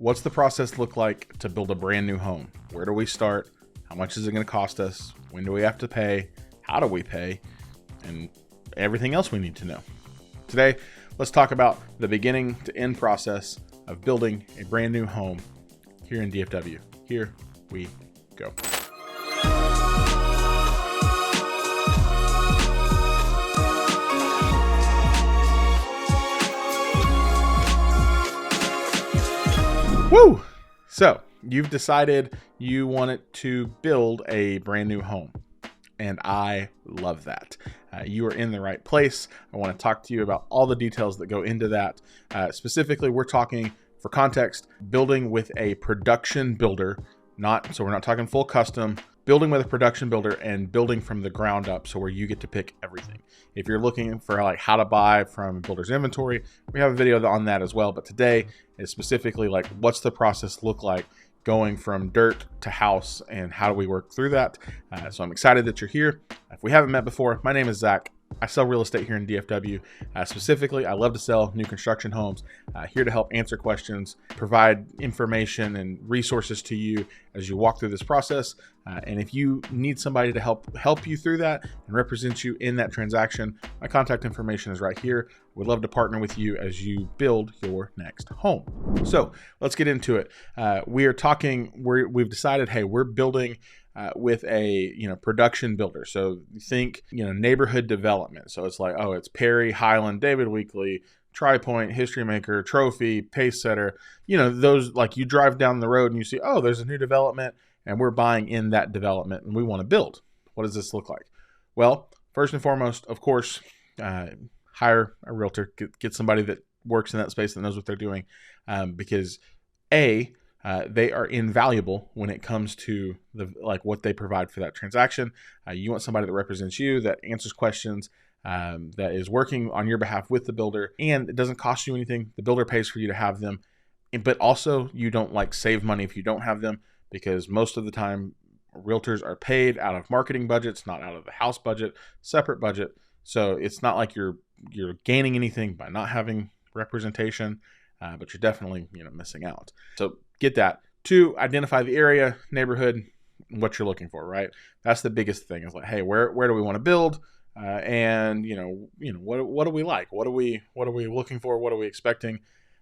What's the process look like to build a brand new home? Where do we start? How much is it going to cost us? When do we have to pay? How do we pay? And everything else we need to know. Today, let's talk about the beginning to end process of building a brand new home here in DFW. Here we go. Woo! So you've decided you wanted to build a brand new home, and I love that. You are in the right place. I want to talk to you about all the details that go into that. Specifically, we're talking, for context, building with a production builder, so we're not talking full custom, building with a production builder and building from the ground up, so where you get to pick everything. If you're looking for like how to buy from builder's inventory, we have a video on that as well. But today is specifically like, what's the process look like going from dirt to house, and how do we work through that? So I'm excited that you're here. If we haven't met before, my name is Zach. I sell real estate here in DFW. Specifically, I love to sell new construction homes. Here to help answer questions, provide information and resources to you as you walk through this process. And if you need somebody to help you through that and represent you in that transaction, my contact information is right here. We'd love to partner with you as you build your next home. So let's get into it. We've decided, hey, we're building with a production builder. So think neighborhood development. So it's like, oh, it's Perry, Highland, David Weekley, TriPoint, History Maker, Trophy, Pace Setter. Those, like, you drive down the road and you see, oh, there's a new development and we're buying in that development and we want to build. What does this look like? Well, first and foremost, of course, hire a realtor, get somebody that works in that space that knows what they're doing, because they are invaluable when it comes to what they provide for that transaction. You want somebody that represents you, that answers questions, that is working on your behalf with the builder, and it doesn't cost you anything. The builder pays for you to have them, but also you don't save money if you don't have them, because most of the time realtors are paid out of marketing budgets, not out of the house budget, separate budget. So it's not like you're gaining anything by not having representation, but you're definitely missing out. So get that. 2, identify the area, neighborhood, what you're looking for, right? That's the biggest thing. Is like, hey, where do we want to build? And what do we like? What are we looking for? What are we expecting?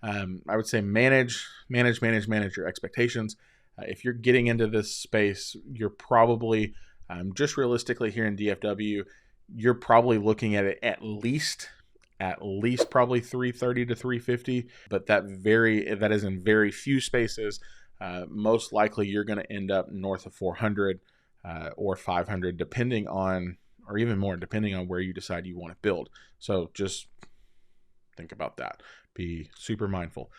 I would say manage your expectations. If you're getting into this space, you're probably just realistically here in DFW, you're probably looking at it at least probably 330 to 350, but that is in very few spaces. Most likely you're going to end up north of 400 or 500, depending on, or even more, depending on where you decide you want to build. So just think about that. Be super mindful.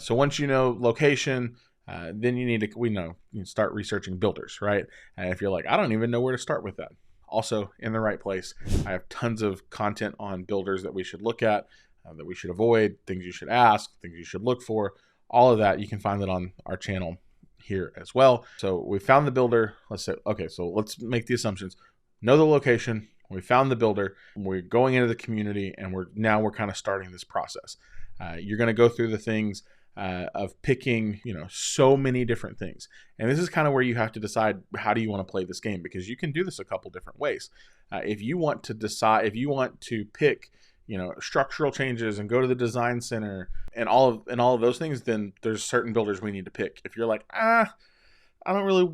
So once you know location, then you start researching builders, right? And if you're like, I don't even know where to start with that. Also in the right place. I have tons of content on builders that we should look at, that we should avoid, things you should ask, things you should look for. All of that, you can find it on our channel here as well. So we found the builder. Let's say, okay, so let's make the assumptions. Know the location. We found the builder. We're going into the community, and we're kind of starting this process. You're going to go through the things of picking, so many different things. And this is kind of where you have to decide, how do you want to play this game? Because you can do this a couple different ways. If you want to pick, structural changes and go to the design center and all of those things, then there's certain builders we need to pick. If you're like, I don't really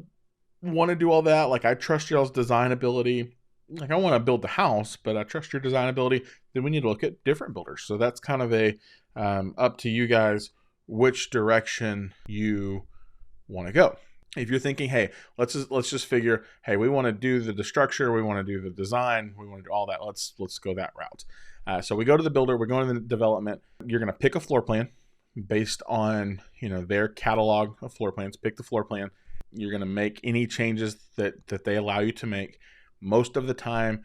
want to do all that. Like, I trust y'all's design ability. Like, I want to build the house, but I trust your design ability. Then we need to look at different builders. So that's kind of up to you guys which direction you want to go. If you're thinking, hey, let's just figure, hey, we want to do the structure, we want to do the design, we want to do all that. Let's go that route. So we go to the builder, we're going to the development. You're going to pick a floor plan based on their catalog of floor plans. Pick the floor plan. You're going to make any changes that they allow you to make. Most of the time,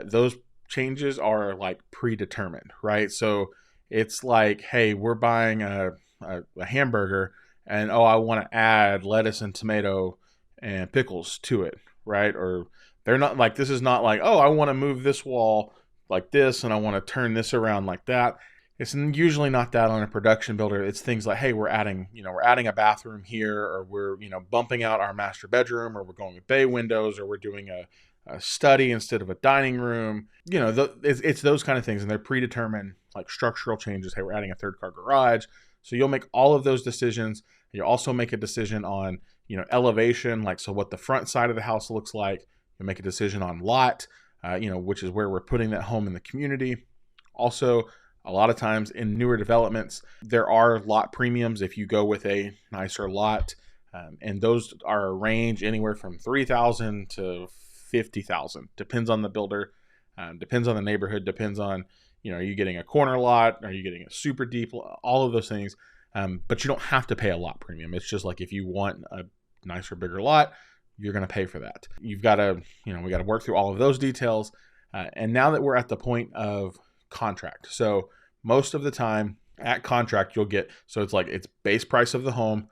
those changes are like predetermined, right? So it's like, hey, we're buying a hamburger, and I want to add lettuce and tomato and pickles to it, right? Or they're not like, this is not like, I want to move this wall like this and I want to turn this around like that. It's usually not that on a production builder. It's things like, hey, we're adding a bathroom here, or we're, bumping out our master bedroom, or we're going with bay windows, or we're doing a study instead of a dining room. It's those kind of things, and they're predetermined, like structural changes. Hey, we're adding a third car garage. So you'll make all of those decisions. You'll also make a decision on, elevation, like, so what the front side of the house looks like. You'll make a decision on lot, which is where we're putting that home in the community. Also, a lot of times in newer developments, there are lot premiums if you go with a nicer lot, and those are a range anywhere from $3,000 to $50,000. Depends on the builder, depends on the neighborhood, depends on, are you getting a corner lot? Are you getting a super deep? All of those things, but you don't have to pay a lot premium. It's just like if you want a nicer, bigger lot, you're going to pay for that. You've got to, we got to work through all of those details, and now that we're at the point of contract. So most of the time at contract, you'll get, so it's base price of the home,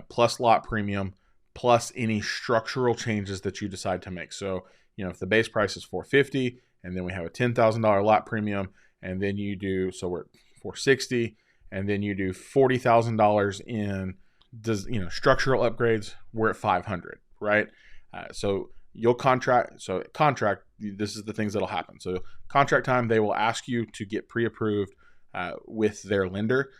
plus lot premium, plus any structural changes that you decide to make. So, if the base price is $450 and then we have a $10,000 lot premium, and then we're at $460, and then you do $40,000 in, structural upgrades, we're at $500, right? So you'll contract. So contract, this is the things that'll happen. So contract time, they will ask you to get pre-approved with their lender.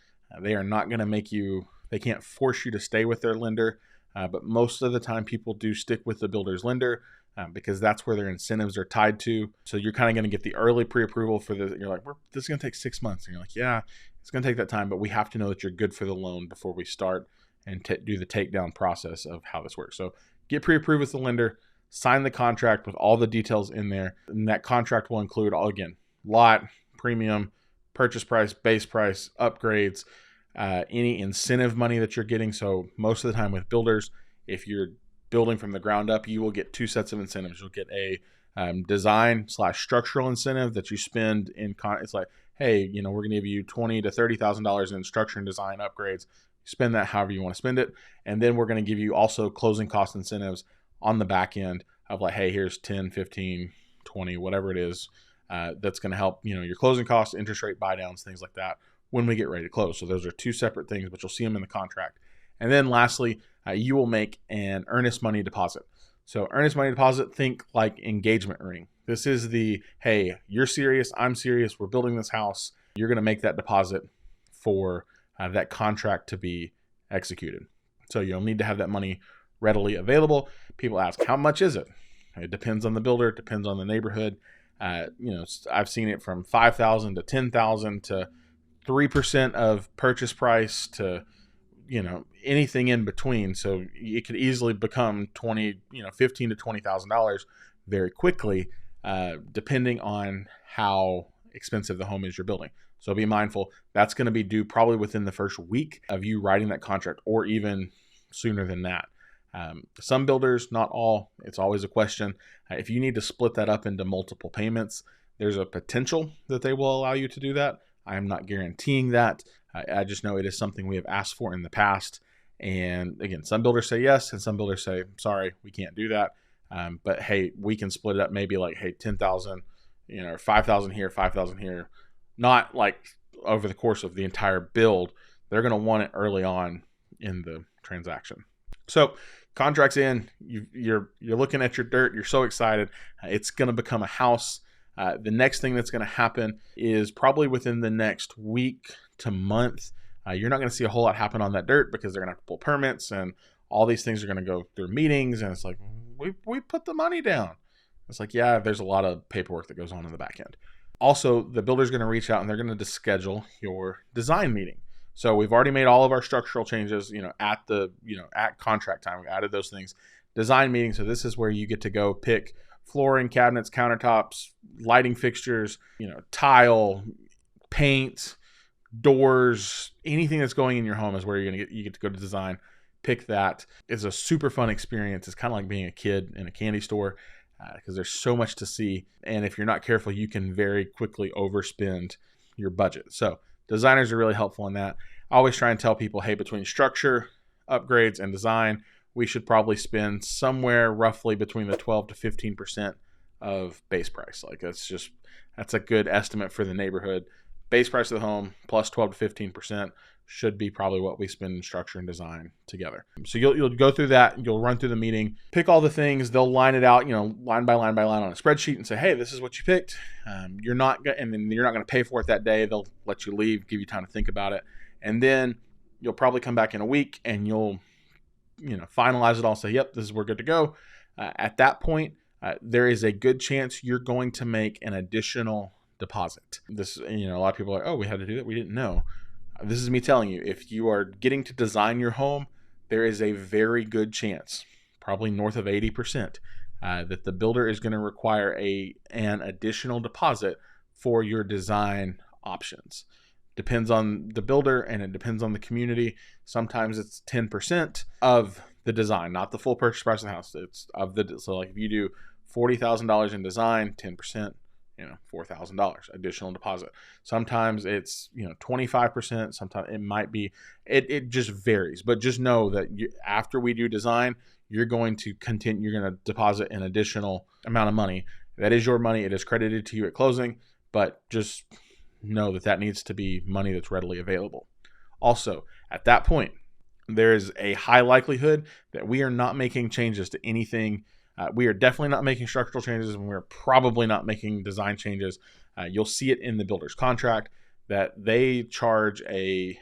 They are not going to they can't force you to stay with their lender, but most of the time people do stick with the builder's lender because that's where their incentives are tied to. So you're kind of going to get the early pre-approval for this. You're like, this is going to take 6 months. And you're like, yeah, it's going to take that time, but we have to know that you're good for the loan before we start and do the takedown process of how this works. So get pre-approved with the lender, sign the contract with all the details in there. And that contract will include lot, premium, purchase price, base price, upgrades, any incentive money that you're getting. So most of the time with builders, if you're building from the ground up, you will get 2 sets of incentives. You'll get a design/structural incentive that you spend in it's like, hey, we're going to give you $20,000 to $30,000 in structure and design upgrades. Spend that however you want to spend it. And then we're going to give you also closing cost incentives on the back end of like, hey, here's 10, 15, 20, whatever it is. That's going to help, your closing costs, interest rate buy downs, things like that when we get ready to close. So those are 2 separate things, but you'll see them in the contract. And then lastly, you will make an earnest money deposit. So earnest money deposit, think like engagement ring. This is hey, you're serious, I'm serious, we're building this house. You're going to make that deposit for that contract to be executed. So you'll need to have that money readily available. People ask, how much is it? It depends on the builder, it depends on the neighborhood. I've seen it from $5,000 to $10,000 to 3% of purchase price to, anything in between. So it could easily become $15,000 to $20,000 very quickly, depending on how expensive the home is you're building. So be mindful, that's going to be due probably within the first week of you writing that contract, or even sooner than that. Some builders, not all, it's always a question. If you need to split that up into multiple payments, there's a potential that they will allow you to do that. I am not guaranteeing that. I just know it is something we have asked for in the past. And again, some builders say yes, and some builders say, sorry, we can't do that. But hey, we can split it up maybe like, hey, 10,000, or 5,000 here, 5,000 here. Not like over the course of the entire build. They're going to want it early on in the transaction. So contract's in, you're looking at your dirt. You're so excited. It's going to become a house. The next thing that's going to happen is probably within the next week to month. You're not going to see a whole lot happen on that dirt because they're going to have to pull permits, and all these things are going to go through meetings. And it's like, we put the money down. It's like, yeah, there's a lot of paperwork that goes on in the back end. Also, the builder's going to reach out and they're going to schedule your design meeting. So we've already made all of our structural changes, at contract time. We added those things. Design meeting. So this is where you get to go pick flooring, cabinets, countertops, lighting fixtures, tile, paint, doors, anything that's going in your home is where you get to go to design. Pick that. It's a super fun experience. It's kind of like being a kid in a candy store. Because there's so much to see. And if you're not careful, you can very quickly overspend your budget. So designers are really helpful in that. I always try and tell people, hey, between structure, upgrades, and design, we should probably spend somewhere roughly between the 12 to 15% of base price. Like that's a good estimate for the neighborhood. base price of the home plus 12 to 15% should be probably what we spend in structure and design together. So you'll go through that, you'll run through the meeting, pick all the things, they'll line it out, line by line by line on a spreadsheet and say, hey, this is what you picked. And then you're not going to pay for it that day. They'll let you leave, give you time to think about it. And then you'll probably come back in a week and you'll, finalize it all, say, yep, we're good to go. At that point, there is a good chance you're going to make an additional deposit. This, a lot of people are like, oh, we had to do that. We didn't know. This is me telling you, if you are getting to design your home, there is a very good chance, probably north of 80%, that the builder is going to require an additional deposit for your design options. Depends on the builder and it depends on the community. Sometimes it's 10% of the design, not the full purchase price of the house. So like if you do $40,000 in design, 10%. $4,000 additional deposit. Sometimes it's 25%. Sometimes it might be. It just varies. But just know that after we do design, you're going to continue. You're going to deposit an additional amount of money. That is your money. It is credited to you at closing. But just know that needs to be money that's readily available. Also, at that point, there is a high likelihood that we are not making changes to anything. We are definitely not making structural changes, and we're probably not making design changes. You'll see it in the builder's contract that they charge a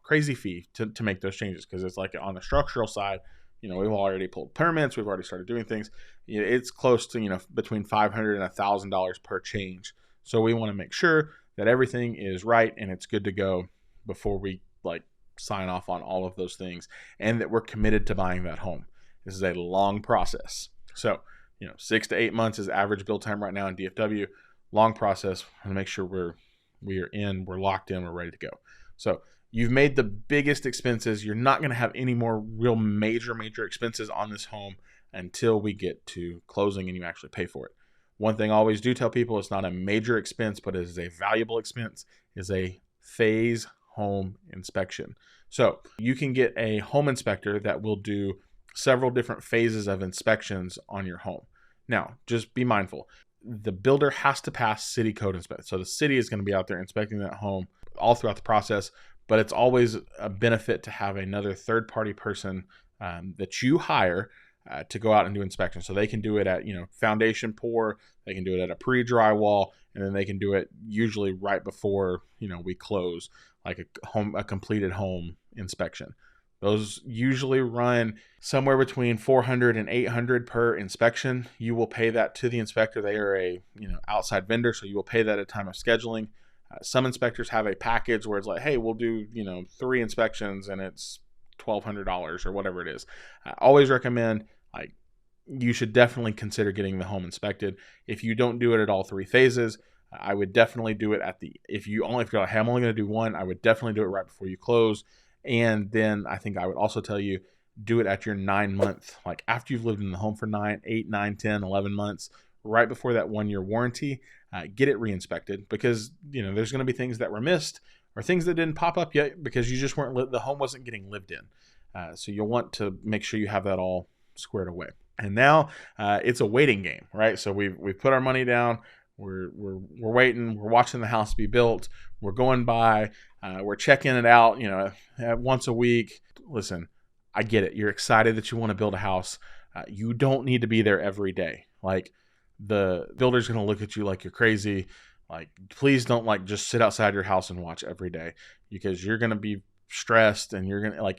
crazy fee to make those changes, because it's like on the structural side, we've already pulled permits, we've already started doing things. It's close to between $500 and $1,000 per change. So we want to make sure that everything is right and it's good to go before we sign off on all of those things, and that we're committed to buying that home. This is a long process. So, 6 to 8 months is average build time right now in DFW. Long process. And make sure we're locked in, we're ready to go. So you've made the biggest expenses. You're not going to have any more real major expenses on this home until we get to closing and you actually pay for it. One thing I always do tell people, it's not a major expense, but it is a valuable expense, is a phase home inspection. So you can get a home inspector that will do several different phases of inspections on your home. Now, just be mindful. The builder has to pass city code inspection. So the city is going to be out there inspecting that home all throughout the process, but it's always a benefit to have another third-party person that you hire to go out and do inspections. So they can do it at, foundation pour, they can do it at a pre-drywall, and then they can do it usually right before, we close, like a completed home inspection. Those usually run somewhere between $400 and $800 per inspection. You will pay that to the inspector. They are a outside vendor, so you will pay that at time of scheduling. Some inspectors have a package where it's like, hey, we'll do 3 inspections and it's $1,200 or whatever it is. I always recommend you should definitely consider getting the home inspected. If you don't do it at all 3 phases, I would definitely do it if you're like, hey, I'm only going to do 1, I would definitely do it right before you close. And then I think I would also tell you, do it at your 9-month, after you've lived in the home for 8, 9, 10, 11 months, right before that 1-year warranty, get it re-inspected, because, there's going to be things that were missed or things that didn't pop up yet because you just the home wasn't getting lived in. So you'll want to make sure you have that all squared away. And now it's a waiting game, right? So we've put our money down. We're waiting. We're watching the house be built. We're going by. We're checking it out, once a week. Listen, I get it. You're excited that you want to build a house. You don't need to be there every day. The builder's going to look at you like you're crazy. Please don't just sit outside your house and watch every day, because you're going to be stressed, and you're going to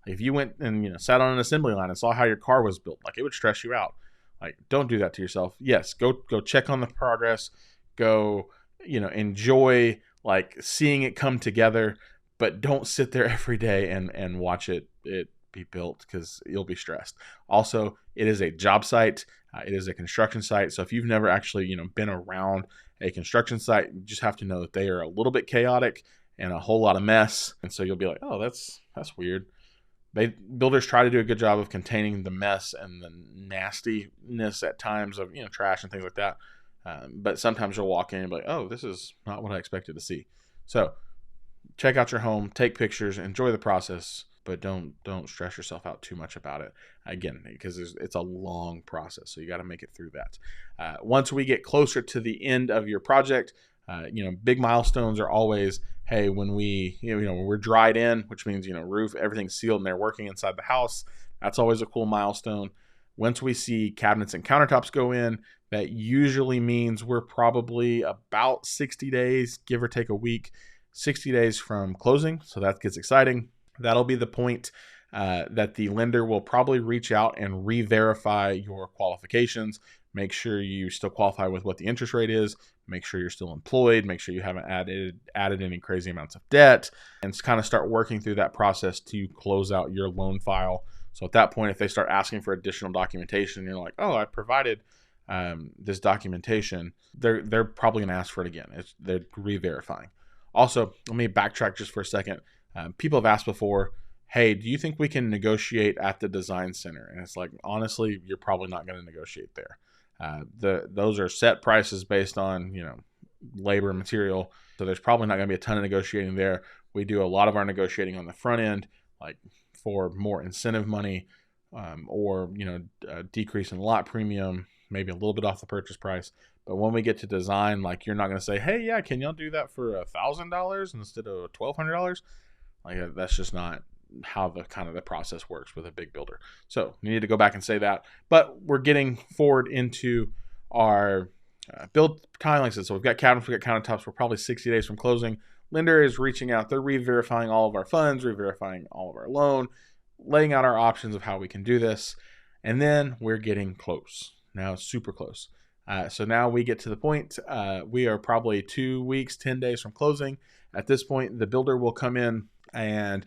if you went and sat on an assembly line and saw how your car was built, it would stress you out. Don't do that to yourself. Yes, go check on the progress. Go, enjoy seeing it come together, but don't sit there every day and watch it be built, because you'll be stressed. Also, it is a job site. It is a construction site. So if you've never actually, been around a construction site, you just have to know that they are a little bit chaotic and a whole lot of mess. And so you'll be like, oh, that's weird. Builders try to do a good job of containing the mess and the nastiness at times of, trash and things like that. But sometimes you'll walk in and be like, oh, this is not what I expected to see. So check out your home, take pictures, enjoy the process, but don't stress yourself out too much about it. Again, because it's a long process, so you got to make it through that. Once we get closer to the end of your project, Big milestones are always, hey, when when we're dried in, which means, roof, everything's sealed and they're working inside the house. That's always a cool milestone. Once we see cabinets and countertops go in, that usually means we're probably about 60 days, give or take a week, 60 days from closing. So that gets exciting. That'll be the point that the lender will probably reach out and re-verify your qualifications. Make sure you still qualify with what the interest rate is. Make sure you're still employed. Make sure you haven't added any crazy amounts of debt, and kind of start working through that process to close out your loan file. So at that point, if they start asking for additional documentation, you're like, oh, I provided this documentation, they're probably going to ask for it again. They're re-verifying. Also, let me backtrack just for a second. People have asked before, hey, do you think we can negotiate at the design center? And it's like, honestly, you're probably not going to negotiate there. Those are set prices based on, labor and material. So there's probably not going to be a ton of negotiating there. We do a lot of our negotiating on the front end, like for more incentive money, or, a decrease in lot premium, maybe a little bit off the purchase price. But when we get to design, like, you're not going to say, hey, yeah, can y'all do that for $1,000 instead of $1,200? Like, that's just not how the process works with a big builder. So you need to go back and say that. But we're getting forward into our build time. Like I said, so we've got cabinets, we've got countertops. We're probably 60 days from closing. Lender is reaching out. They're re-verifying all of our funds, re-verifying all of our loan, laying out our options of how we can do this. And then we're getting close. Now it's super close. So now we get to the point, we are probably 2 weeks, 10 days from closing. At this point, the builder will come in and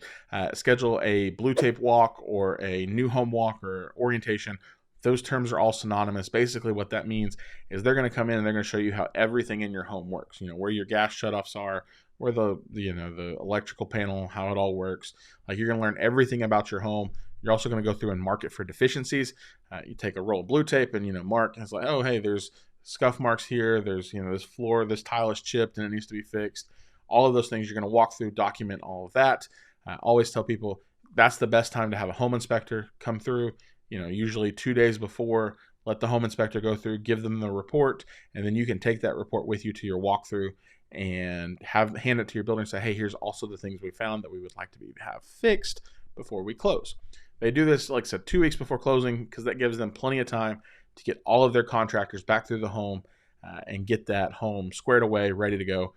schedule a blue tape walk or a new home walk or orientation. Those terms are all synonymous. Basically what that means is they're going to come in and they're going to show you how everything in your home works. Where your gas shutoffs are, where the electrical panel, how it all works. Like, you're going to learn everything about your home. You're also going to go through and mark it for deficiencies. You take a roll of blue tape and, mark. And it's like, oh, hey, there's scuff marks here. There's, this floor, this tile is chipped and it needs to be fixed. All of those things you're going to walk through, document all of that. Always tell people that's the best time to have a home inspector come through. Usually 2 days before, let the home inspector go through, give them the report, and then you can take that report with you to your walkthrough and hand it to your builder and say, hey, here's also the things we found that we would like to have fixed before we close. They do this, like I said, 2 weeks before closing, because that gives them plenty of time to get all of their contractors back through the home and get that home squared away, ready to go.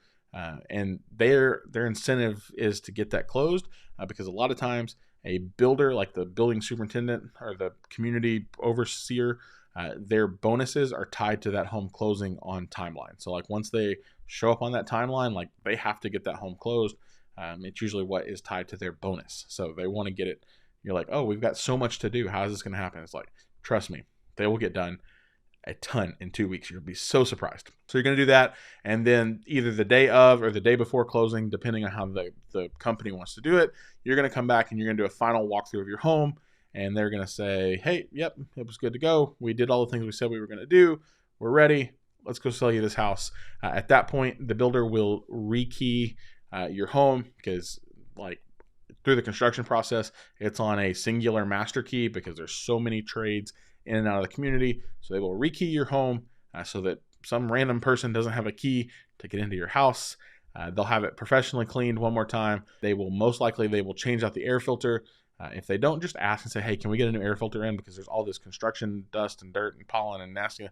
And their incentive is to get that closed, because a lot of times a builder, like the building superintendent or the community overseer, their bonuses are tied to that home closing on timeline. So like, once they show up on that timeline, like, they have to get that home closed. It's usually what is tied to their bonus. So they want to get it. You're like, oh, we've got so much to do. How is this going to happen? It's like, trust me, they will get done a ton in 2 weeks. You'll be so surprised. So you're going to do that. And then either the day of or the day before closing, depending on how the company wants to do it, you're going to come back and you're going to do a final walkthrough of your home. And they're going to say, hey, yep, it was good to go. We did all the things we said we were going to do. We're ready. Let's go sell you this house. At that point, the builder will rekey your home, because, like, through the construction process, it's on a singular master key because there's so many trades in and out of the community. So they will rekey your home so that some random person doesn't have a key to get into your house. They'll have it professionally cleaned one more time. They will change out the air filter. If they don't, just ask and say, hey, can we get a new air filter in? Because there's all this construction dust and dirt and pollen and nasty.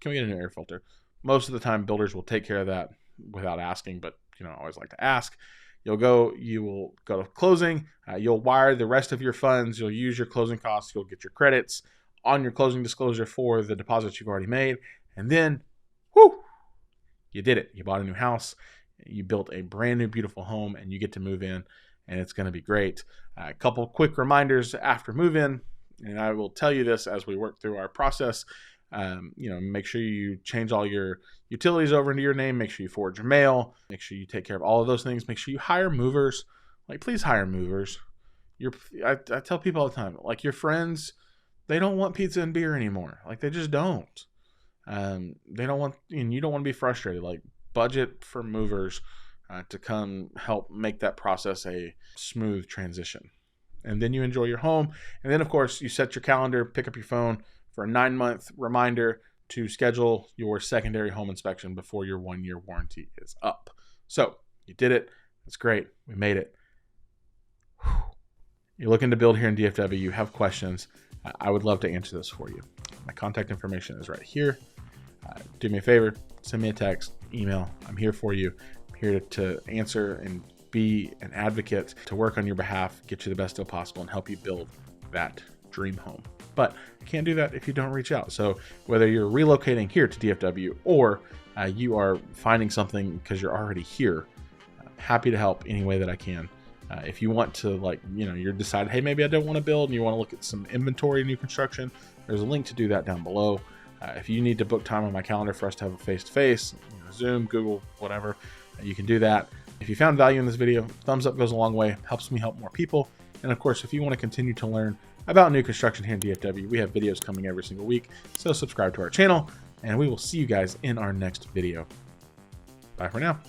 Can we get a new air filter? Most of the time, builders will take care of that without asking, but I always like to ask. You will go to closing. You'll wire the rest of your funds. You'll use your closing costs. You'll get your credits on your closing disclosure for the deposits you've already made. And then, you did it. You bought a new house. You built a brand new, beautiful home, and you get to move in, and it's going to be great. A couple quick reminders after move-in, and I will tell you this as we work through our process. Make sure you change all your utilities over into your name. Make sure you forward your mail. Make sure you take care of all of those things. Make sure you hire movers. Like, please hire movers. I tell people all the time, like, your friends, they don't want pizza and beer anymore. Like, they just don't. They don't want, and you don't want to be frustrated. Like, budget for movers to come help make that process a smooth transition. And then you enjoy your home. And then, of course, you set your calendar, pick up your phone for a 9-month reminder to schedule your secondary home inspection before your 1-year warranty is up. So you did it. That's great. We made it. You're looking to build here in DFW. You have questions. I would love to answer those for you. My contact information is right here. Do me a favor, send me a text, email. I'm here for you. I'm here to answer and be an advocate, to work on your behalf, get you the best deal possible, and help you build that dream home. But I can't do that if you don't reach out. So whether you're relocating here to DFW or you are finding something because you're already here, I'm happy to help any way that I can. If you want to, you're decided, hey, maybe I don't want to build and you want to look at some inventory, new construction, there's a link to do that down below. If you need to book time on my calendar for us to have a face-to-face, Zoom, Google, whatever, you can do that. If you found value in this video, thumbs up goes a long way, helps me help more people. And of course, if you want to continue to learn about new construction here in DFW, we have videos coming every single week. So subscribe to our channel, and we will see you guys in our next video. Bye for now.